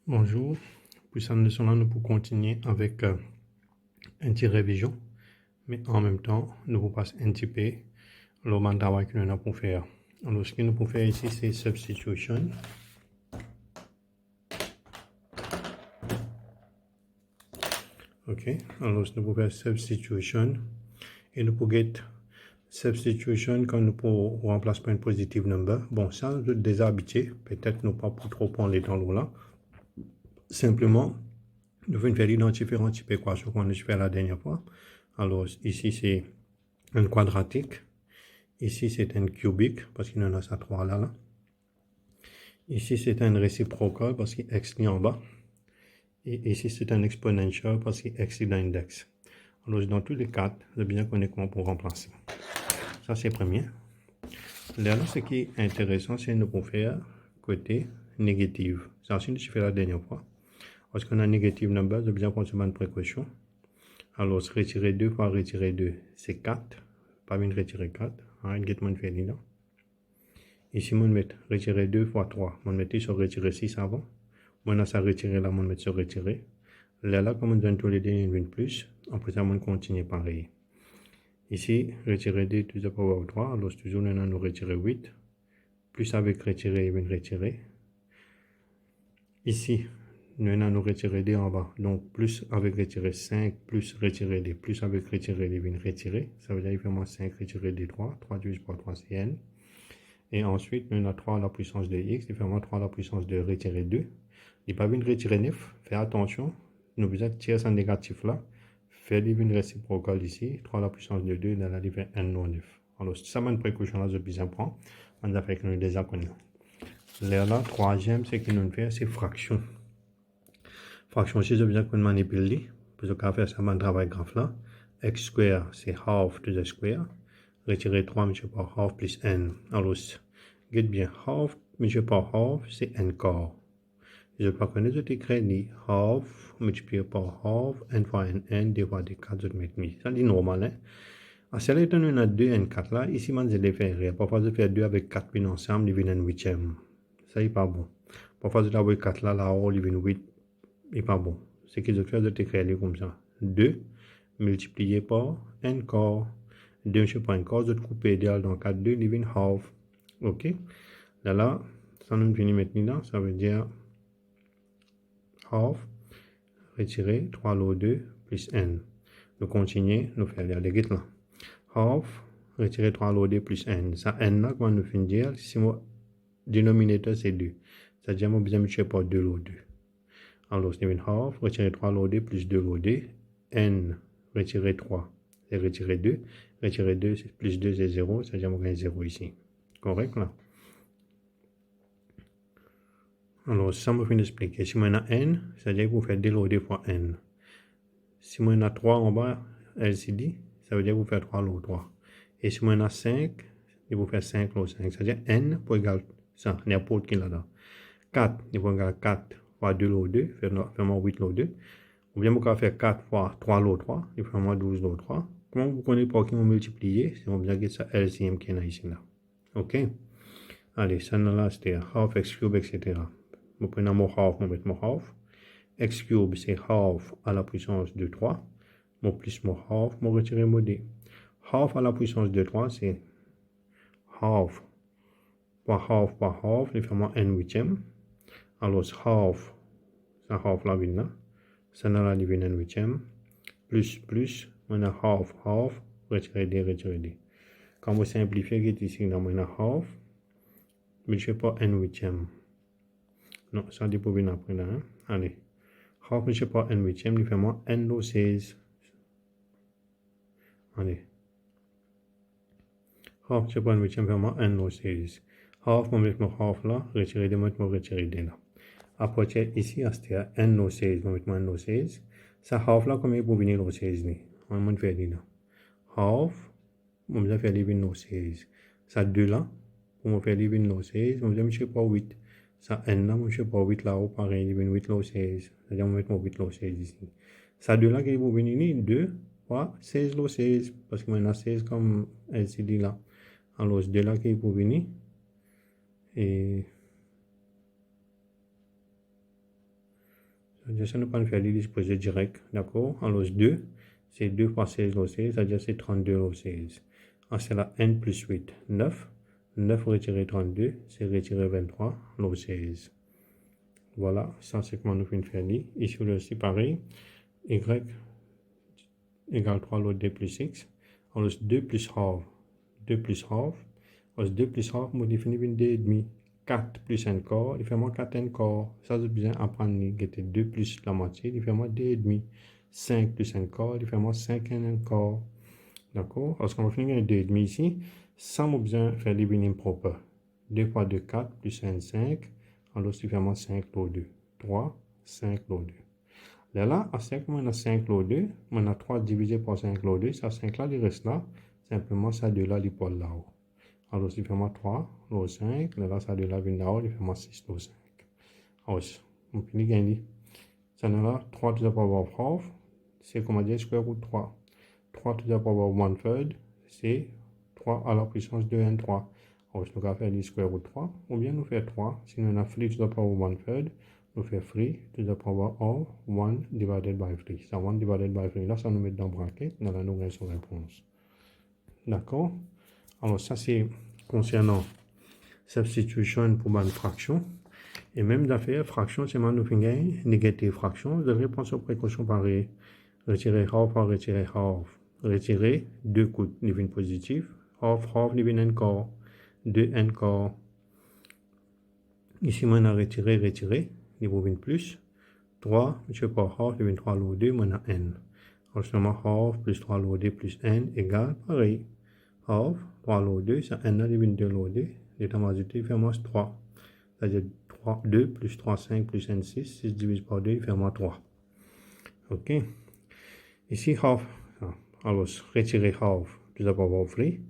Bonjour, puis cette leçon-là, nous pouvons continuer avec un petit révision, mais en même temps, nous pouvons passer un petit peu le travail que nous avons pour faire. Alors, ce que nous pouvons faire ici, c'est substitution. Ok, alors nous pouvons faire substitution et nous pouvons get substitution quand nous pouvons remplacer par un positive number. Bon, ça, nous sommes déjà habitués, peut-être nous pas pour trop prendre les temps là. Simplement, nous venons faire l'identifier un petit peu quoi, ce qu'on a fait la dernière fois. Alors, ici, c'est un quadratique. Ici, c'est un cubique, parce qu'il y en a ça 3 là, là. Ici, c'est un réciprocal, parce qu'il exclut en bas. Et ici, c'est un exponential, parce qu'il exclut l'index. Alors, dans tous les cas, c'est bien qu'on est comment pour remplacer. Ça, c'est premier. Là, ce qui est intéressant, c'est de nous faire côté négatif. Ça, c'est ce que je fais la dernière fois. Parce qu'on a négative number, c'est bien qu'on se met une précaution. Alors, retirer 2 fois retirer 2, c'est 4. Pas bien retirer 4. Hein, get-moi fait là. Ici, on met retirer 2 fois 3. On met sur retirer 6 avant. Maintenant, ça retirer là, on met sur retirer. Là, comme on donne tous les deux, une plus. Après ça, on continue pareil. Ici, retirer 2 to the power of 3. Alors, toujours, on nous retirer 8. Plus avec retirer, il vient retirer. Ici, nous allons retirer 2 en bas. Donc, plus avec retirer 5, plus retirer 2. Plus avec retirer 2, il vient retirer. Ça veut dire, il fait moins 5 retirer 2, 3. 3 divisé par 3, c'est n. Et ensuite, nous avons 3 à la puissance de x, différemment 3 à la puissance de retirer 2. Il n'y a pas de retirer 9. Faites attention. Nous avons tirer ça négatif là. Faites une réciprocale ici. 3 à la puissance de 2 dans la livre n non 9. Alors, ça, c'est une précaution là, je bien prendre. On a fait que nous déjà connus. Là, troisième, c'est que nous faisons, c'est fraction. Fraction aussi, je bien qu'on manipule. Pour qu'on faire ça, un travail graphe là. X square, c'est half to the square. Retirer 3 multiplié par half plus n. Alors, get bien, half multiplié par half, c'est n quart. Je peux connaître ce écrit half multiplié par half, n fois n divisé par 4, je mets mi. Ça dit normal, hein. À celle là, on a 2 n4 là. Ici, je vais faire rien. Parfois, je fais 2 avec 4 puis ensemble, il vient un huitième. Ça n'est pas bon. Parfois, je fais avec 4 là, là-haut, il vient 8. Il n'est pas bon. Ce que je fais, je t'écris comme ça. 2 multiplié par n quart. 2 multiplié par n quart, je coupe idéal dans 4, 2, il vient half. Ok. Là, ça nous finit maintenant, ça veut dire half, retirer 3 lot 2 plus n. Nous continuons, nous faisons les guettes là. Half, retirer 3 lot 2 plus n. Ça n là, comment nous finissons dire, si mon dénominateur c'est 2. C'est-à-dire, moi, besoin de multiplier par 2 lot 2. Alors, c'est half, retirer 3 lot 2 plus 2 lot 2. n, retirer 3, c'est retirer 2. Retirer 2 plus 2, c'est 0. C'est-à-dire, on gagne 0 ici. Correct là? Alors, ça me fait expliquer. Si on a n, c'est-à-dire que vous faites 2 lot 2 fois n. Si on a 3 en bas, LCD, ça veut dire que vous faites 3 lot 3. Et si on a 5, vous faites 5 lot 5. C'est-à-dire n pour égal ça, n'importe qui là-dedans. 4, il faut égal 4 fois 2 lot 2, fait-moi 8 lot 2. Ou bien vous pouvez faire 4 fois 3 lot 3, il fait moi 12 lot 3. Comment vous connaissez pour qui vous multipliez? C'est bien que ça LCM qui est ici là. Ok? Allez, ça là, c'était half x cube, etc. Vous prenez mon half, vous mettez mon half. X cube, c'est half à la puissance de 3. Mon plus mon half, mon retirer mon d. Half à la puissance de 3, c'est half par half, il fait moins n huitième. Alors, half, ça half la ville là. Ça n'a la divine n huitième. Plus, on a half, retirer d, retirer d. Quand vous simplifiez, ici, là, on a half, multiplié par n huitième. Non, ça dit pour venir après là. Hein? Allez. Half multiplié par n huitième, il fait moins n lot 16. Allez. Half multiplié par n huitième, fait moins n lot 16. Half, on met mon half là, retirer d, on retirer d là. Après, ici, c'est n lot 16, on met n lot 16. Ça half là, comme il peut venir lot 16 ni. On va faire là. Half, on va faire les 20 lot 16. Ça 2 là, on va faire les 20 lot 16, on va mettre par 8. Ça n là, on va par 8 là, pareil, les 8 lot 16. C'est-à-dire, on va mettre 8 lot 16 ici. Ça 2 là, qui peut venir 2 fois 16 lot 16, parce qu'on a 16 comme LCD là. Alors, 2 là, qui peut venir. Et C'est-à-dire ça nous pas faire les disposer direct, d'accord? Alors 2, c'est 2 fois 16 log 16, c'est-à-dire c'est 32 log 16. Ensuite, c'est la n plus 8, 9. 9 retirer 32, c'est retirer 23 log 16. Voilà, ça c'est comment nous finissons faire lire. Ici aussi pareil, y égale 3 log d plus x. Alors 2 plus half, 2 plus half. Alors 2 plus half, nous définissons une d,5. 4 plus un quart, il fait moins 4 un quart. Ça, c'est bien apprendre que 2 plus la moitié, il fait moins 2,5. 5 plus un quart, il fait moins 5 un quart. D'accord? Parce qu'on va finir avec 2,5 ici, ça, on a besoin de faire les binim propres. 2 fois 2, 4, plus 1, 5. Alors, il fait moins 5 log 2. 3, 5 log 2. Là, à 5, on a 5 log 2. On a 3 divisé par 5 log 2. Ça, 5 là, il reste là. Simplement, ça 2 là, il pose là-haut. Alors, il fait moins 3 log 5. Là, ça 2 là, il là-haut, il fait moins 6 log 5. Alors, on finit gagner. Ça, là, 3 to the power of half. C'est comme on dit, square root 3. 3 to the power of 1/3, c'est 3 à la puissance de n 3. Alors, si nous allons faire le square root 3, ou bien nous faire 3. Si nous avons 3 to the power of 1/3, nous faisons 3 to the power of 1 divided by 3. Ça, 1 divided by 3, là, ça nous met dans le bracket. Là, nous avons son réponse. D'accord? Alors, ça, c'est concernant substitution pour une fraction. Et même d'affaire, fraction, c'est nous faisons négative fraction. Vous devrez penser aux précautions pareilles. Retirer half par retirer half. Retirer 2 coups de positif. Half, half, de n quart. 2 n quart. Ici, on a retiré, niveau plus. 3, je par half, de 3 log 2, on a n. Alors, seulement half plus 3 log 2 plus n égale pareil. Half, 3 log 2, c'est n de 2 log 2. L'état majorité, il fait moins 3. C'est-à-dire 2 plus 3, 5 plus n, 6. 6 divisé par 2, il fait moins 3. OK? Ici, half. Alors, retirer half, tout d'abord, free.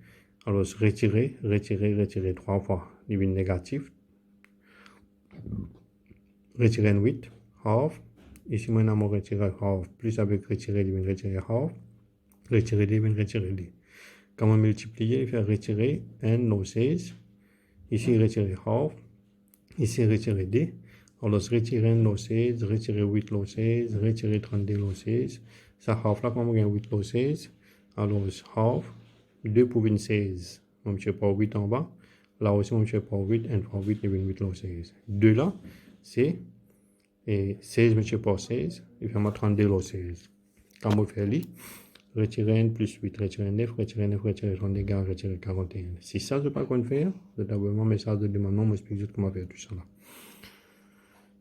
Alors, retirer 3 fois. Il est négatif. Retirer 8, half. Ici, on a retiré half, plus avec retirer, il vient retirer half. Retirer 2, il vient retirer 2. Comment multiplier? Il fait retirer n log 16. Ici, retirer half. Ici, retirer 2. Alors, retirer n log 16, retirer 8 log 16, retirer 32 log 16. Ça, half là, comme on gagne 8 log 16. Alors, half, 2 pour 16. On ne pas 8 en bas. Là aussi, on ne pas 8, n fois 8, il y a 8 log 16. 2 là, c'est 16 multiplié par 16, il fait 32 log 16. Quand on fait li, retirer n plus 8, retirer 9, retirer 9, retirer 30 égale, retirer 41. Si ça, je ne sais pas quoi faire, c'est d'abord mon message de demande, on m'explique comment faire tout ça là.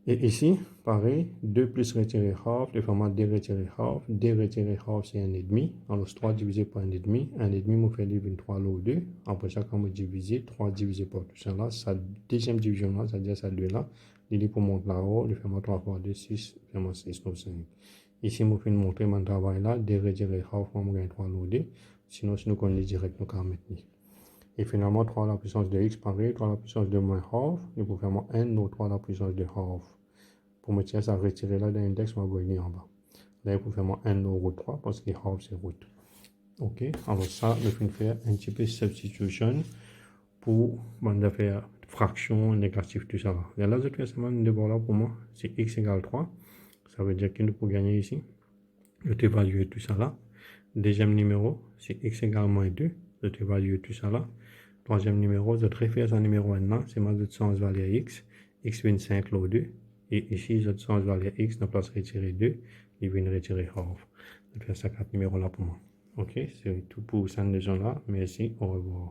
Et ici, pareil, 2 plus retirer half, le format 2 retirer half. 2 retirer half, c'est 1,5. Alors, 3 divisé par 1,5. 1,5, on fait 3 log 2. Après ça, quand on divise, 3 divisé par tout ça là, sa deuxième division là, c'est-à-dire ça 2 là, il est pour monter là-haut, le format 3 fois 2, 6, format 6 log 5. Ici, je vais montrer mon travail là, 2 retirer half, on gagne 3 log 2. Sinon, si nous connaissons direct, nous pouvons mettre. Et finalement, 3 à la puissance de x pareil, 3 à la puissance de moins half, nous pouvons faire n, ou 3 à la puissance de half. Pour me tirer ça, retirer là dans l'index, on va venir en bas. Là, il faut faire n au route 3 parce que half c'est route. OK, alors ça, je vais faire un petit peu de substitution pour faire fraction, négatif, tout ça. Et là, je vais faire de bord là pour moi, c'est x égale 3. Ça veut dire que nous pouvons gagner ici. Je vais évaluer tout ça là. Deuxième numéro, c'est x égale moins 2. Je vais évaluer tout ça là. Troisième numéro, je vais faire ça numéro 1 là. C'est ma sens valeur x. X vient 5 log 2. Et ici, je change valeur x, dans place retirer 2, il vient retirer half. Je vais faire ça 4 numéros là pour moi. OK, c'est tout pour cette leçon là. Merci, au revoir.